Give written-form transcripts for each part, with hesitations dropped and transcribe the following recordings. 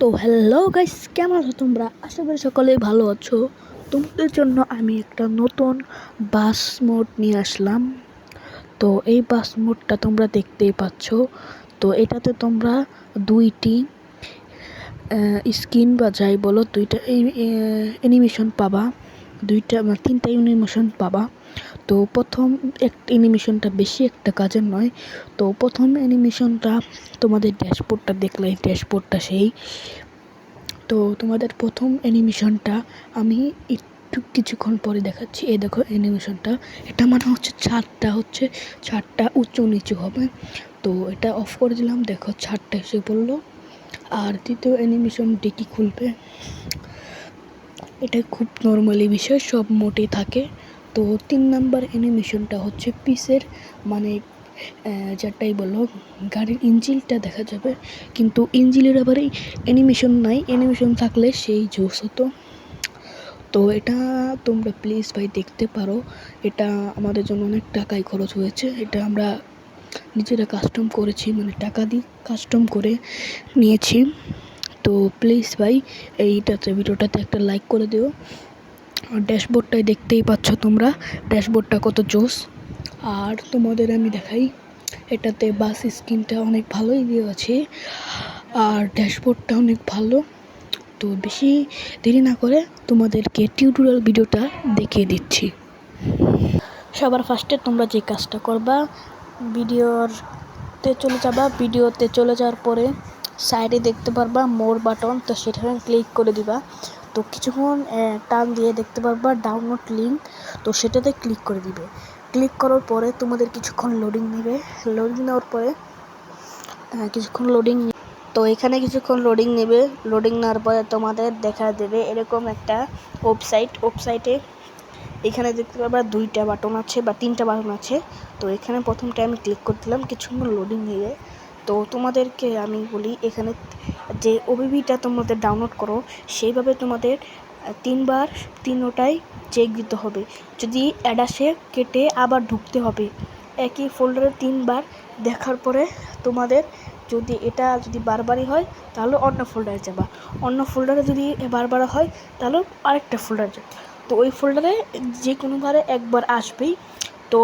তো hello guys, কেমন আছো তোমরা? আশা করি সকলেই ভালো আছো। তোমাদের জন্য আমি একটা নতুন বাস মোড নিয়ে আসলাম। তো এই বাস মোডটা তোমরা দেখতেই পাচ্ছ। তো এটাতে তোমরা দুইটি স্কিন বা যাই বলো, দুইটা অ্যানিমেশন পাবা, তিনটা অ্যানিমেশন পাবা। তো প্রথম অ্যানিমেশনটা বেশি একটা কাজের নয়। তো প্রথম অ্যানিমেশনটা তোমাদের ড্যাশবোর্ডটা দেখলে, ড্যাশবোর্ডটা সেই। তো তোমাদের প্রথম অ্যানিমেশনটা আমি একটু কিছুক্ষণ পরে দেখাচ্ছি। এই দেখো অ্যানিমেশনটা, এটা মানে ছাদটা উঁচু নিচু হবে। তো এটা অফ করে দিলাম, দেখো ছাদটা এসে পড়লো। আর দ্বিতীয় অ্যানিমেশন ডিকি খুলবে। এটা খুব নর্মালি বিষয়, সব মোটেই থাকে। তো 3 নাম্বার অ্যানিমেশনটা হচ্ছে পিসের, মানে যেটাই বলো, গাড়ির ইঞ্জিনটা দেখা যাবে, কিন্তু ইঞ্জিনের আবার এই অ্যানিমেশন নাই। অ্যানিমেশন থাকলে সেই জোস হতো। তো এটা তোমরা প্লিজ ভাই দেখতে পারো। এটা আমাদের জন্য অনেক টাকাই খরচ হয়েছে। এটা আমরা নিজেরা কাস্টম করেছি, মানে টাকা দিয়ে কাস্টম করে নিয়েছি। তো প্লিজ ভাই ভিডিওটাতে একটা লাইক করে দিও। আর ড্যাশবোর্ডটাই দেখতেই পাচ্ছ তোমরা, ড্যাশবোর্ডটা কত জোস। আর তোমাদের আমি দেখাই, এটাতে বাস স্ক্রিনটা অনেক ভালোই দেওয়া আছে, আর ড্যাশবোর্ডটা অনেক ভালো। তো বেশি দেরি না করে তোমাদেরকে টিউটোরিয়াল ভিডিওটা দেখিয়ে দিচ্ছি। সবার ফার্স্টে তোমরা যে কাজটা করবা, ভিডিওতে চলে যাওয়ার পরে সাইডে দেখতে পারবা মোর বাটন, তো সেখানে ক্লিক করে দিবা। তো কিছুক্ষণ টান দিয়ে দেখতে পারবা ডাউনলোড লিঙ্ক, তো সেটাতে ক্লিক করে দিবে। ক্লিক করার পরে তোমাদের কিছুক্ষণ লোডিং নেবে। লোডিং নেওয়ার পরে তো এখানে কিছুক্ষণ লোডিং নেবে। লোডিং নেওয়ার পরে তোমাদের দেখা দেবে এরকম একটা ওয়েবসাইটে এখানে দেখতে পারবা 2টা বাটন আছে বা 3টা বাটন আছে। তো এখানে প্রথমটা আমি ক্লিক করে দিলাম, কিছুক্ষণ লোডিং নিয়ে। তো তোমাদেরকে আমি বলি, এখানে যে ওবিবিটা তোমাদের ডাউনলোড করো, সেইভাবে তোমাদের 3বার 3টাই চেক দিতে হবে। যদি অ্যাড আসে, কেটে আবার ঢুকতে হবে। একই ফোল্ডারে 3বার দেখার পরে তোমাদের যদি বারবারই হয় তাহলে অন্য ফোল্ডারে যাবা। অন্য ফোল্ডারে যদি বারবার হয় তাহলে আরেকটা ফোল্ডারে যাবা। তো ওই ফোল্ডারে যে কোনোবারে একবার আসবেই। তো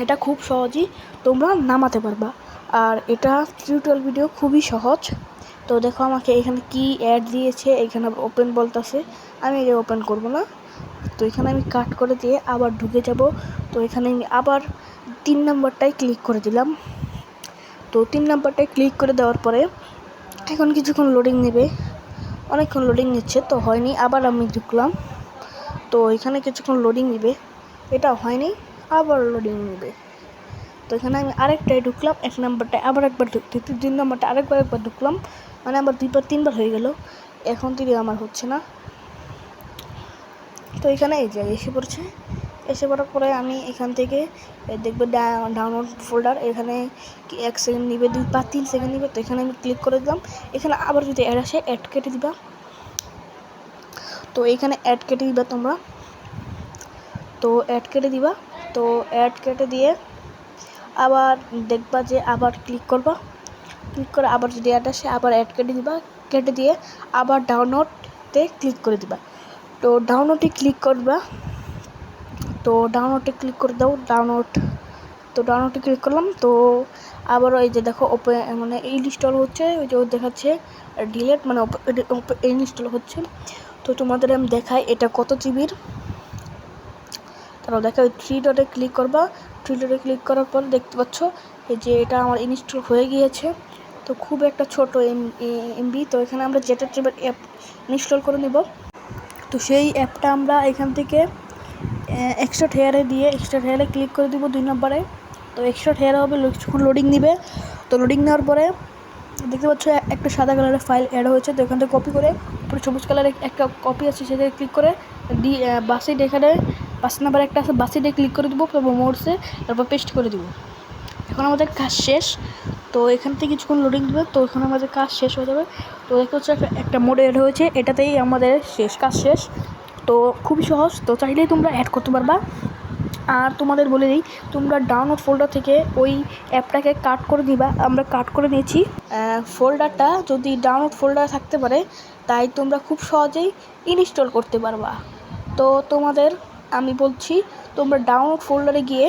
এটা খুব সহজেই তোমরা নামাতে পারবা। আর এটা টিউটোরিয়াল ভিডিও খুবই সহজ। তো দেখো আমাকে এখানে কি অ্যাড দিয়েছে, এখানে ওপেন বলতেছে, আমি এটা ওপেন করব না। তো এখানে আমি কাট করে দিয়ে আবার ঢুকে যাব। তো এখানে আমি আবার 3 নাম্বারটাই ক্লিক করে দিলাম। তো 3 নাম্বারটায় ক্লিক করে দেওয়ার পরে এখন কিছুক্ষণ লোডিং নেবে, অনেকক্ষণ লোডিং নিচ্ছে। তো হয়নি, আবার আমি ঢুকলাম। তো এখানে কিছুক্ষণ লোডিং নেবে, এটা হয়নি, আবার লোডিং নেবে। তো এখানে আমি আরেকটায় ঢুকলাম, 1 নাম্বারটায় আবার একবার ঢুকতে, 3 নাম্বারটা আরেকবার ঢুকলাম, মানে আবার 2বার 3বার হয়ে গেল। এখন থেকে আমার হচ্ছে না। তো এখানে এই যে এসে পড়ার পরে আমি এখান থেকে দেখবে ডাউনলোড ফোল্ডার, এখানে 1 সেকেন্ড নিবে, 2 বা 3 সেকেন্ড নিবে। তো এখানে আমি ক্লিক করে দিলাম। এখানে আবার যদি অ্যাড আসে, অ্যাড কেটে দিবা। তো এখানে অ্যাড কেটে দিবা তোমরা। তো অ্যাড কেটে দিয়ে আবার দেখবা যে আবার ক্লিক করে আবার যদি অ্যাড আসে আবার অ্যাড কেটে দিয়ে আবার ডাউনলোডে ক্লিক করে দিবা। তো ডাউনলোডে ক্লিক করবা। তো ডাউনলোডে ক্লিক করে দাও। ডাউনলোডে ক্লিক করলাম। তো আবারও এই যে দেখো মানে ইনস্টল হচ্ছে, ওই যে দেখাচ্ছে ডিলেট, মানে ইনস্টল হচ্ছে। তো তোমাদের আমি দেখাই এটা কত জিবির। তারপর দেখা 3 ডটে ক্লিক করবা। 3 ডটে ক্লিক করার পর দেখতে পাচ্ছ এই যে এটা আমার ইনস্টল হয়ে গিয়েছে। তো খুব একটা ছোট এমবি। তো এখানে আমরা যেটা অ্যাপ ইনস্টল করে নেব। তো সেই অ্যাপটা আমরা এখান থেকে এক্সট্রা হেয়ারে ক্লিক করে দিব 2 নম্বরে। তো এক্সট্রা হেয়ার হবে, কিছুক্ষণ লোডিং নেবে। তো লোডিং নেওয়ার পরে দেখতে পাচ্ছ একটা সাদা কালারের ফাইল অ্যাড হয়েছে। তো এখান থেকে কপি করে পুরো সবুজ কালারের একটা কপি আছে, সেটাকে ক্লিক করে বাসিড, এখানে 5 নাম্বার একটা আছে, বাসিডে ক্লিক করে দেবো, তারপর মোডসে, তারপর পেস্ট করে দেবো। এখন আমাদের কাজ শেষ। তো এখান থেকে কিছুক্ষণ লোডিং দেবে। তো এখানে আমাদের কাজ শেষ হয়ে যাবে। তো দেখতে হচ্ছে একটা মোড অ্যাড হয়েছে, এটাতেই আমাদের কাজ শেষ। তো খুবই সহজ, তো চাইলেই তোমরা অ্যাড করতে পারবা। আর তোমাদের বলে দিই, তোমরা ডাউনলোড ফোল্ডার থেকে ওই অ্যাপটাকে কাট করে দিবা। আমরা কাট করে নিয়েছি। ফোল্ডারটা যদি ডাউনলোড ফোল্ডার থাকতে পারে, তাই তোমরা খুব সহজেই ইনস্টল করতে পারবা। তো তোমাদের আমি বলছি, তোমরা ডাউনলোড ফোল্ডারে গিয়ে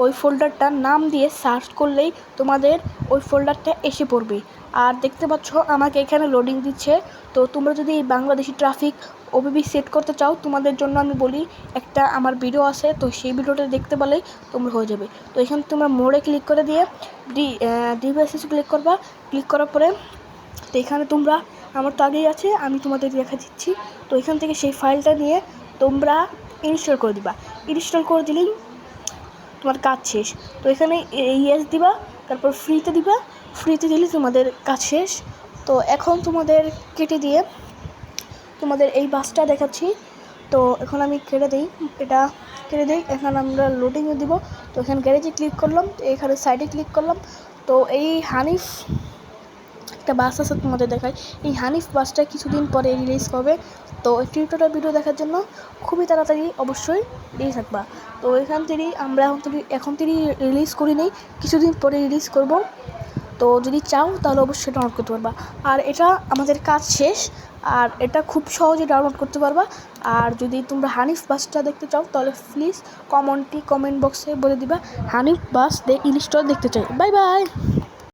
ওই ফোল্ডারটার নাম দিয়ে সার্চ করলেই তোমাদের ওই ফোল্ডারটা এসে পড়বে। আর দেখতে পাচ্ছ আমাকে এখানে লোডিং দিচ্ছে। তো তোমরা যদি বাংলাদেশি ট্রাফিক ওবিবি সেট করতে চাও, তোমাদের জন্য আমি বলি, একটা আমার ভিডিও আছে, তো সেই ভিডিওটা দেখতে পারলেই তোমরা হয়ে যাবে। তো এখানে তোমরা মোড়ে ক্লিক করে দিয়ে ডিভাইসে ক্লিক করবা। ক্লিক করার পরে তো এখানে তোমরা, আমার তো আগেই আছে, আমি তোমাদের দেখা দিচ্ছি। তো এখান থেকে সেই ফাইলটা নিয়ে তোমরা ইনস্টল করে দিবা। ইনস্টল করে দিলেই তোমার কাজ শেষ। তো এখানে ইয়েস দিবা, তারপর ফ্রিতে দিবা। ফ্রিতে দিলে তোমাদের কাজ শেষ। তো এখন তোমাদের কেটে দিয়ে তোমাদের এই বাসটা দেখাচ্ছি। তো এখন আমি কেটে দিই, এটা কেটে দিই। এখন আমরা লোডিংয়ে দিব। তো এখানে গ্যারেজে ক্লিক করলাম, তো এখানে সাইডে ক্লিক করলাম। তো এই হানিফ একটা বাস আছে, তোমাদের দেখায়। এই হানিফ বাসটা কিছুদিন পরে রিলিজ হবে। তো এই টিউটোরিয়াল ভিডিও দেখার জন্য খুবই তাড়াতাড়ি অবশ্যই রেডি থাকবা। তো এখান থেকেই আমরা এখন থেকে রিলিজ করি নেই, কিছুদিন পরে রিলিজ করব। তো যদি চাও তাহলে অবশ্যই ডাউনলোড করতে পারবা। আর এটা আমাদের কাজ শেষ, আর এটা খুব সহজে ডাউনলোড করতে পারবা। আর যদি তোমরা হানিফ বাসটা দেখতে চাও, তাহলে প্লিজ কমেন্ট বক্সে বলে দিবা হানিফ বাস ইনস্টল দেখতে চাই। Bye bye.